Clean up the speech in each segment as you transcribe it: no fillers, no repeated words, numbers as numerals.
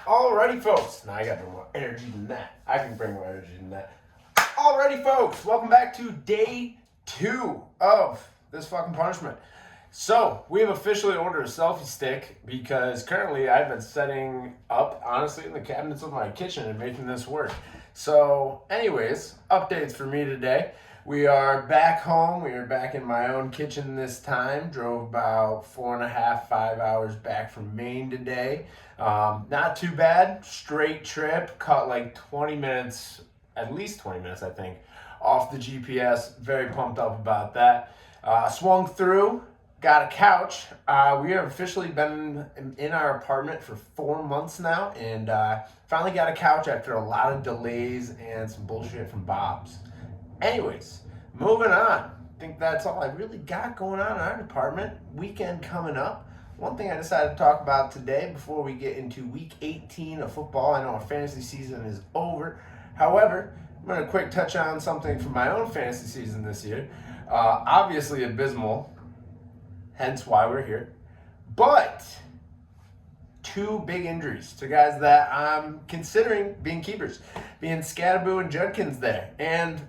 Alrighty, folks. Now I got more energy than that. I can bring more energy than that. Alrighty, folks. Welcome back to day 2 of this fucking punishment. So, we have officially ordered a selfie stick because currently I've been setting up, honestly, in the cabinets of my kitchen and making this work. So, anyways, updates for me today. We are back home. We are back in my own kitchen this time. Drove about 4.5, 5 hours back from Maine today. Not too bad. Straight trip. Cut like 20 minutes, at least 20 minutes, I think, off the GPS. Very pumped up about that. Swung through. Got a couch. We have officially been in our apartment for 4 months now, and finally got a couch after a lot of delays and some bullshit from Bob's. Anyways, moving on. I think that's all I really got going on in our department. Weekend coming up. One thing I decided to talk about today before we get into week 18 of football. I know our fantasy season is over. However, I'm going to quick touch on something from my own fantasy season this year. Obviously abysmal, hence why we're here. But 2 big injuries to guys that I'm considering being keepers, being Skattebo and Judkins there. And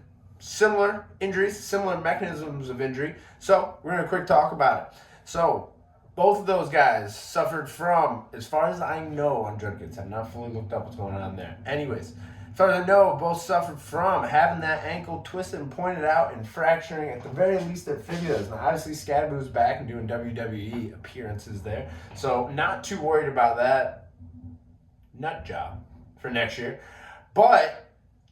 similar injuries, similar mechanisms of injury. So we're going to quick talk about it. So both of those guys suffered from, as far as I know on Judkins, I've not fully looked up what's going on there. Anyways, as far as I know, both suffered from having that ankle twisted and pointed out and fracturing at the very least their fibulas. Now obviously Skattebo's back and doing WWE appearances there. So not too worried about that nut job for next year. But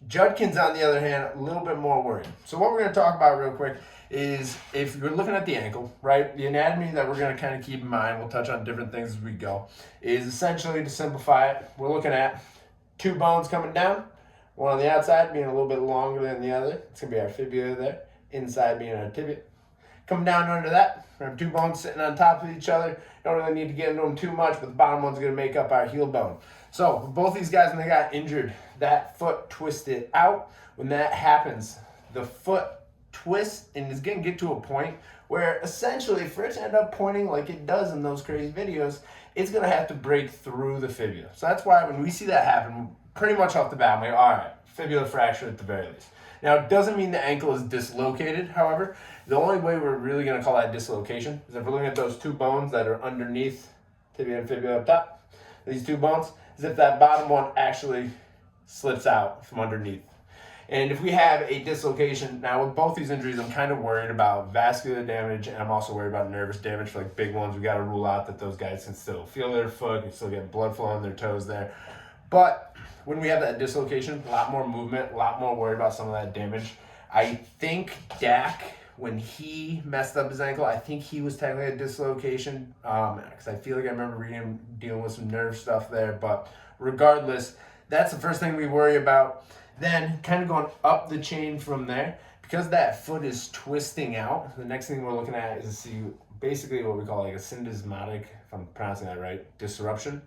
Judkins, on the other hand, a little bit more worried. So what we're going to talk about real quick is, if you're looking at the ankle, right, the anatomy that we're going to kind of keep in mind, we'll touch on different things as we go, is essentially, to simplify it, we're looking at 2 bones coming down, one on the outside being a little bit longer than the other. It's going to be our fibula there, inside being our tibia. Coming down under that, we have 2 bones sitting on top of each other. Don't really need to get into them too much, but the bottom one's going to make up our heel bone. So both these guys, when they got injured, that foot twisted out. When that happens, the foot twists and is going to get to a point where essentially, for it to end up pointing like it does in those crazy videos, it's going to have to break through the fibula. So that's why when we see that happen, pretty much off the bat, I'm like, all right, fibula fracture at the very least. Now, it doesn't mean the ankle is dislocated, however. The only way we're really going to call that dislocation is if we're looking at those 2 bones that are underneath tibia and fibula up top. These 2 bones, is if that bottom one actually slips out from underneath. And if we have a dislocation, now with both these injuries, I'm kind of worried about vascular damage, and I'm also worried about nervous damage for like big ones. We got to rule out that those guys can still feel their foot, can still get blood flow on their toes there. But when we have that dislocation, a lot more movement, a lot more worried about some of that damage. I think Dak, when he messed up his ankle, I think he was technically a dislocation, because I feel like I remember reading him dealing with some nerve stuff there. But regardless, that's the first thing we worry about. Then kind of going up the chain from there, because that foot is twisting out, the next thing we're looking at is to see basically what we call like a syndesmotic, if I'm pronouncing that right, disruption.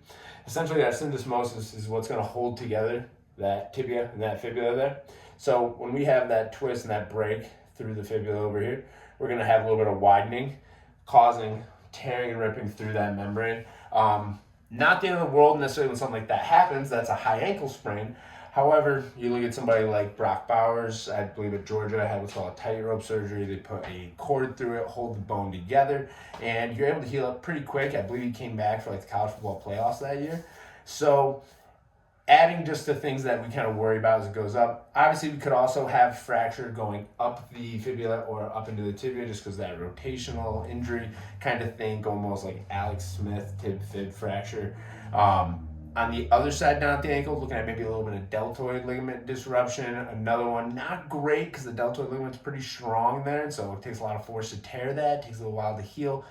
Essentially, that syndesmosis is what's going to hold together that tibia and that fibula there. So when we have that twist and that break through the fibula over here, we're going to have a little bit of widening, causing tearing and ripping through that membrane. Not the end of the world necessarily when something like that happens. That's a high ankle sprain. However, you look at somebody like Brock Bowers, I believe at Georgia, had what's called a tightrope surgery. They put a cord through it, hold the bone together, and you're able to heal up pretty quick. I believe he came back for like the college football playoffs that year. So adding just the things that we kind of worry about as it goes up. Obviously, we could also have fracture going up the fibula or up into the tibia, just because that rotational injury kind of thing, almost like Alex Smith tib-fib fracture. On the other side down at the ankle, looking at maybe a little bit of deltoid ligament disruption. Another one, not great because the deltoid ligament's pretty strong there, so it takes a lot of force to tear that. It takes a little while to heal.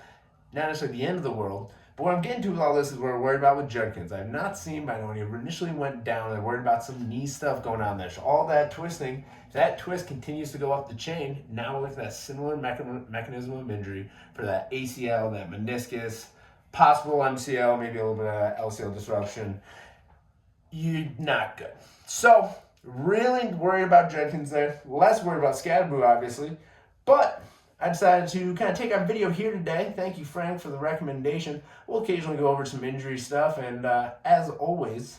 Not necessarily the end of the world. But what I'm getting to with all this is what we're worried about with Judkins. I have not seen, but I know when he initially went down, they're worried about some knee stuff going on there. So all that twisting, if that twist continues to go up the chain, now we're looking at that similar mechanism of injury for that ACL, that meniscus, possible MCL, maybe a little bit of LCL disruption. You're not good. So, really worried about Judkins there. Less worried about Skattebo, obviously. But I decided to kind of take our video here today. Thank you, Frank, for the recommendation. We'll occasionally go over some injury stuff, and as always,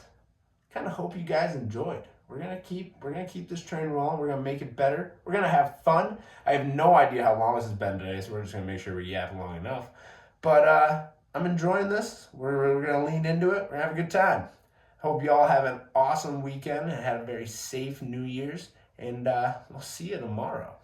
kind of hope you guys enjoyed. We're gonna keep this train rolling. We're gonna make it better. We're gonna have fun. I have no idea how long this has been today, so we're just gonna make sure we yap long enough. But I'm enjoying this. We're gonna lean into it. We're gonna have a good time. Hope you all have an awesome weekend and had a very safe New Year's. And we'll see you tomorrow.